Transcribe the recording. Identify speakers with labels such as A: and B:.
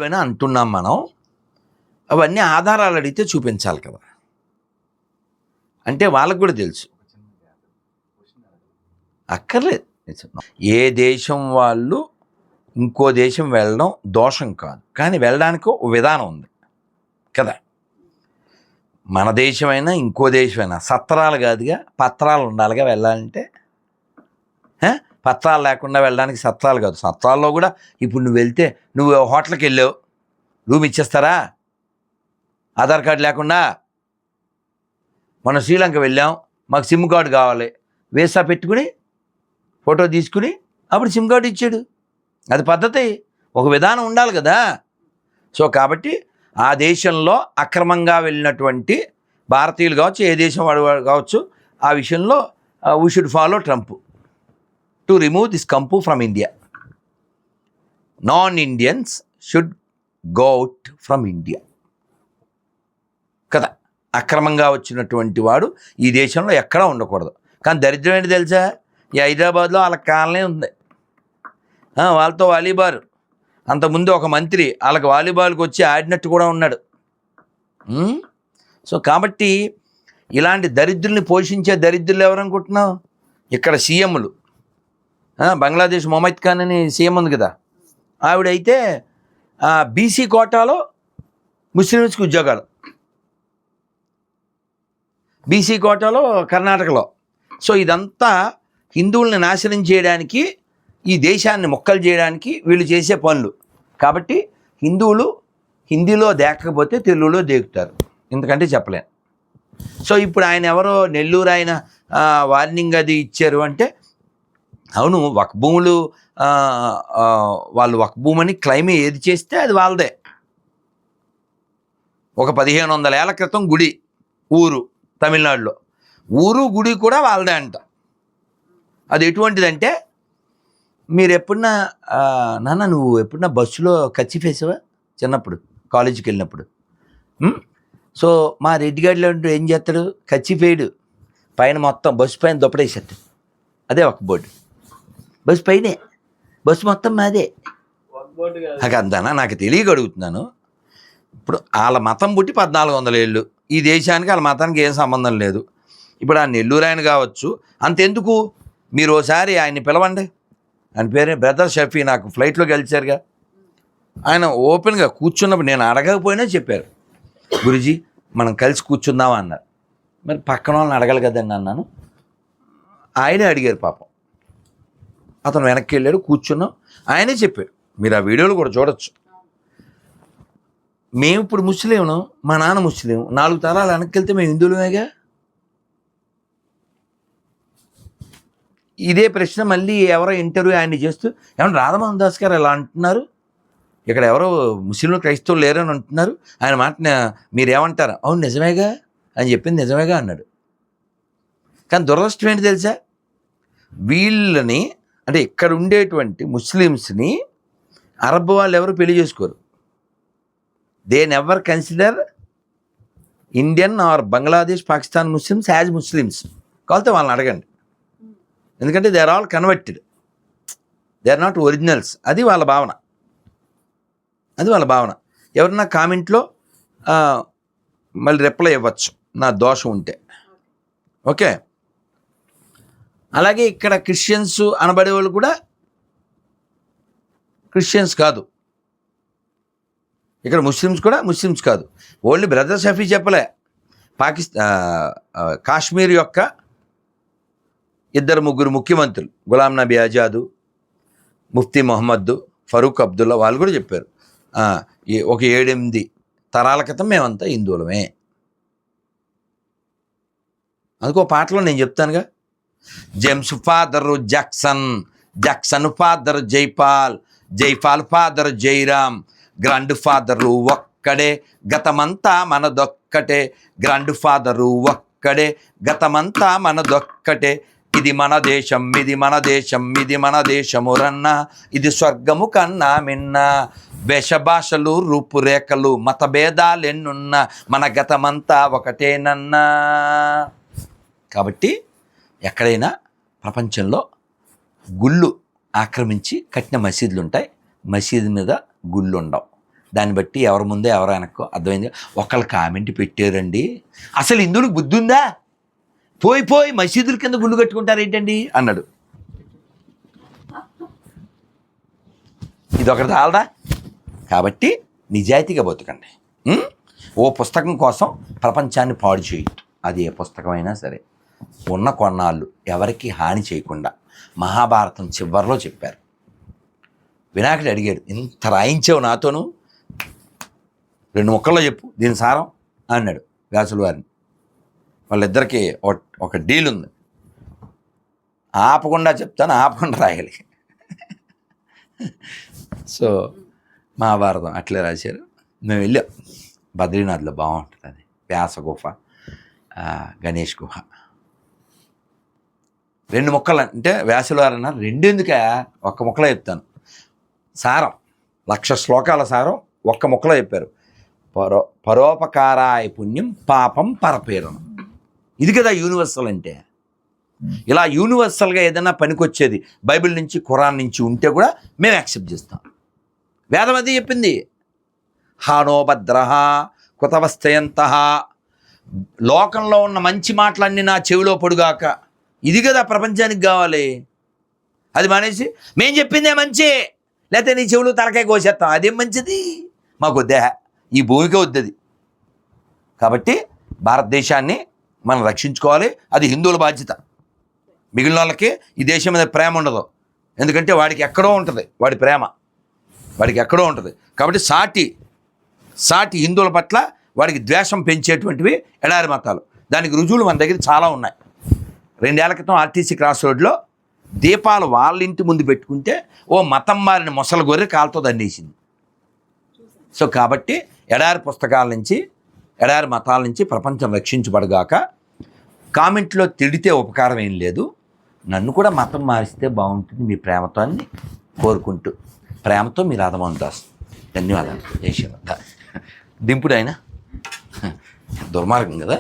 A: అని అంటున్నాం మనం. అవన్నీ ఆధారాలు అడిగితే చూపించాలి కదా. అంటే వాళ్ళకు కూడా తెలుసు. అక్కర్లేదు. ఏ దేశం వాళ్ళు ఇంకో దేశం వెళ్ళడం దోషం కాదు, కానీ వెళ్ళడానికి ఒక విధానం ఉంది కదా. మన దేశమైనా ఇంకో దేశమైనా సత్రాలు కాదుగా, పత్రాలు ఉండాలిగా వెళ్ళాలంటే. పత్రాలు లేకుండా వెళ్ళడానికి సత్రాలు కాదు. సత్రాల్లో కూడా ఇప్పుడు నువ్వు వెళ్తే, నువ్వు హోటల్కి వెళ్ళావు, రూమ్ ఇచ్చేస్తారా ఆధార్ కార్డు లేకుండా? మనం శ్రీలంక వెళ్ళాం, మాకు సిమ్ కార్డు కావాలి, వీసా పెట్టుకుని ఫోటో తీసుకుని అప్పుడు సిమ్ కార్డు ఇచ్చాడు. అది పద్ధతి, ఒక విధానం ఉండాలి కదా. సో కాబట్టి ఆ దేశంలో అక్రమంగా వెళ్ళినటువంటి భారతీయులు కావచ్చు, ఏ దేశం వాడు కావచ్చు, ఆ విషయంలో we should follow Trump to remove this కంపు from India. Non Indians should go out from India కదా. అక్రమంగా వచ్చినటువంటి వాడు ఈ దేశంలో ఎక్కడా ఉండకూడదు. కానీ దరిద్రం ఏంటి తెలుసా, ఈ హైదరాబాద్లో వాళ్ళ కాలనీ ఉంది, వాళ్ళతో వాలీబాల్. అంతకుముందు ఒక మంత్రి వాళ్ళకి వాలీబాల్కి వచ్చి ఆడినట్టు కూడా ఉన్నాడు. సో కాబట్టి ఇలాంటి దరిద్రుల్ని పోషించే దరిద్రులు ఎవరనుకుంటున్నావు? ఇక్కడ సీఎంలు, బంగ్లాదేశ్ మొహమ్మద్ ఖాన్ అని సీఎం ఉంది కదా, ఆవిడైతే బీసీ కోటాలో ముస్లిమ్స్కి ఉద్యోగాలు, బీసీ కోటాలో కర్ణాటకలో. సో ఇదంతా హిందువుల్ని నాశనం చేయడానికి, ఈ దేశాన్ని మొక్కలు చేయడానికి వీళ్ళు చేసే పనులు. కాబట్టి హిందువులు హిందీలో దేకకపోతే తెలుగులో దేకుతారు, ఎందుకంటే చెప్పలేను. సో ఇప్పుడు ఆయన ఎవరో నెల్లూరు ఆయన వార్నింగ్ అది ఇచ్చారు అంటే, అవును, వక్ఫ్ భూములు వాళ్ళు వక్ఫ్ భూమని క్లెయిమ్ ఏది చేస్తే అది వాళ్ళదే. ఒక 1500 ఏళ్ల క్రితం గుడి, ఊరు తమిళనాడులో, ఊరు గుడి కూడా వాళ్ళదే అంట. అది ఎటువంటిదంటే, మీరు ఎప్పుడన్నా నాన్న నువ్వు ఎప్పుడన్నా బస్సులో కర్చీఫ్ వేసావా చిన్నప్పుడు కాలేజీకి వెళ్ళినప్పుడు? సో మా రెడ్డి గాడిలో ఏం చేస్తాడు, కర్చీఫ్ వేయడు, పైన మొత్తం బస్సు పైన దుప్పడేసేస్తాడు. అదే ఒక బోర్డు, బస్సు పైనే, బస్సు మొత్తం మాదే. నాకు అందానా, నాకు తెలియక అడుగుతున్నాను. ఇప్పుడు వాళ్ళ మతం పుట్టి 1400 ఏళ్ళు, ఈ దేశానికి వాళ్ళ మతానికి ఏం సంబంధం లేదు. ఇప్పుడు ఆ నెల్లూరు ఆయన కావచ్చు, అంతెందుకు, మీరు ఓసారి ఆయన్ని పిలవండి, ఆయన పేరే బ్రదర్ షఫీ, నాకు ఫ్లైట్లో గెలిచారుగా. ఆయన ఓపెన్గా కూర్చున్నప్పుడు నేను అడగకపోయినా చెప్పారు, గురుజీ మనం కలిసి కూర్చుందామా అన్నారు. మరి పక్కన వాళ్ళని అడగాలి కదండి అన్నాను. ఆయనే అడిగారు పాపం. అతను వెనక్కి వెళ్ళాడు, కూర్చున్నాం, ఆయనే చెప్పాడు. మీరు ఆ వీడియోలు కూడా చూడొచ్చు. మేము ఇప్పుడు ముస్లింను, మా నాన్న ముస్లిం, 4 తరాలు వెనక్కి వెళ్తే మేము హిందువులమేగా. ఇదే ప్రశ్న మళ్ళీ ఎవరో ఇంటర్వ్యూ ఆయన్ని చేస్తూ, ఏమన్నా రాధామోహన్ దాస్ గారు ఇలా అంటున్నారు, ఇక్కడ ఎవరో ముస్లింలు క్రైస్తవులు లేరని అంటున్నారు, ఆయన మాట మీరేమంటారు? అవును నిజమేగా అని చెప్పింది నిజమేగా అన్నాడు. కానీ దురదృష్టం ఏంటి తెలుసా, వీళ్ళని అంటే ఇక్కడ ఉండేటువంటి ముస్లిమ్స్ని అరబ్ వాళ్ళు ఎవరు పెళ్లి చేసుకోరు. They never consider Indian or Bangladesh Pakistan Muslims as Muslims. కావాలితే వాళ్ళని అడగండి, ఎందుకంటే they are all converted, they are not originals. అది వాళ్ళ భావన, అది వాళ్ళ భావన. ఎవరన్నా కామెంట్లో మళ్ళీ రిప్లై ఇవ్వచ్చు నా దోషం ఉంటే, ఓకే. అలాగే ఇక్కడ క్రిస్టియన్స్ అనబడే వాళ్ళు కూడా క్రిస్టియన్స్ కాదు, ఇక్కడ ముస్లిమ్స్ కూడా ముస్లిమ్స్ కాదు. ఓన్లీ బ్రదర్ షఫీ చెప్పలే, కాశ్మీర్ యొక్క 2-3 ముఖ్యమంత్రులు, గులాం నబీ ఆజాదు, ముఫ్తీ మొహమ్మద్, ఫరూక్ అబ్దుల్లా, వాళ్ళు కూడా చెప్పారు ఒక 7-8 తరాల క్రితం మేమంతా హిందువులమే. అందుకో పాటలో నేను చెప్తానుగా, James father Jackson, Jackson father Jaipal, Jaipal father Jairam, grandfather ఒక్కడే గతమంతా మనదొక్కటే, గ్రాండ్ ఫాదరు ఒక్కడే గతమంతా మనదొక్కటే, ఇది మన దేశం, ఇది మన దేశం, ఇది మన దేశము రన్న, ఇది స్వర్గము కన్నా మిన్న, వేషభాషలు రూపురేఖలు మతభేదాలు ఎన్నున్నా మన గతమంతా ఒకటేనన్నా. కాబట్టి ఎక్కడైనా ప్రపంచంలో గుళ్ళు ఆక్రమించి కట్టిన మసీదులు ఉంటాయి, మసీదు మీద గుళ్ళు ఉండవు. దాన్ని బట్టి ఎవరి ముందే ఎవరు వెనక్కో అర్థమైంది. ఒకళ్ళు కామెంట్ పెట్టారండి, అసలు ఇందులో బుద్ధి ఉందా, పోయి మసీదుల కింద గుళ్ళు కట్టుకుంటారు ఏంటండి అన్నాడు. ఇదొకటి చాలదా? కాబట్టి నిజాయితీగా బతుకండి. ఓ పుస్తకం కోసం ప్రపంచాన్ని పాడు చేయి, అది ఏ పుస్తకమైనా సరే. ఉన్న కొన్నాళ్ళు ఎవరికి హాని చేయకుండా మహాభారతం చివరిలో చెప్పారు. వినాయకుడు అడిగాడు, ఇంత రాయించావు నాతోను, 2 ముక్కల్లో చెప్పు దీని సారం అన్నాడు వ్యాసుల వారిని. వాళ్ళిద్దరికీ ఒక డీల్ ఉంది, ఆపకుండా చెప్తాను, ఆపకుండా రాయాలి. సో మహాభారతం అట్లే రాశారు. మేము వెళ్ళాం బద్రీనాథ్లో, బాగుంటుంది అది, వ్యాస గుహ, గణేష్ గుహ. 2 ముక్కలు అంటే వ్యాసుల వారు అన్నారు, 2 ఎందుకే, 1 ముక్కలో చెప్తాను సారం. 1,00,000 శ్లోకాల సారం 1 ముక్కలో చెప్పారు. పరోపకారాయ పుణ్యం పాపం పరపీడనం. ఇది కదా యూనివర్సల్ అంటే. ఇలా యూనివర్సల్గా ఏదైనా పనికొచ్చేది బైబిల్ నుంచి ఖురాన్ నుంచి ఉంటే కూడా మేము యాక్సెప్ట్ చేస్తాం. వేదం అది చెప్పింది, హానోభద్రహ కృతవస్థయంత, లోకంలో ఉన్న మంచి మాటలన్నీ నా చెవిలో పొడుగాక. ఇది కదా ప్రపంచానికి కావాలి. అది మానేసి మేము చెప్పిందే మంచి, లేకపోతే నీ చెవులు తలకాయ కోసేస్తాం, అదేం మంచిది, మాకు వద్దే, ఈ భూమికే వద్దది. కాబట్టి భారతదేశాన్ని మనం రక్షించుకోవాలి, అది హిందువుల బాధ్యత. మిగిలిన వాళ్ళకి ఈ దేశం మీద ప్రేమ ఉండదు, ఎందుకంటే వాడికి ఎక్కడో ఉంటుంది వాడి ప్రేమ, వాడికి ఎక్కడో ఉంటుంది. కాబట్టి సాటి హిందువుల పట్ల వాడికి ద్వేషం పెంచేటువంటివి ఎడారి మతాలు. దానికి రుజువులు మన దగ్గర చాలా ఉన్నాయి. 2 ఏళ్ల క్రితం ఆర్టీసీ క్రాస్ రోడ్లో దీపాలు వాళ్ళ ఇంటి ముందు పెట్టుకుంటే ఓ మతం మారిన మొసలు గొర్రె కాలుతో దండేసింది. సో కాబట్టి ఎడారి పుస్తకాల నుంచి, ఎడారి మతాల నుంచి ప్రపంచం రక్షించబడగాక. కామెంట్లో తిడితే ఉపకారం ఏం లేదు, నన్ను కూడా మతం మారిస్తే బాగుంటుంది మీ ప్రేమతో అని కోరుకుంటూ, ప్రేమతో మీ రాధమోహన్ దాస్. ధన్యవాదాలు. జై శ్రీరామ్. దింపుడు ఆయన దుర్మార్గం కదా.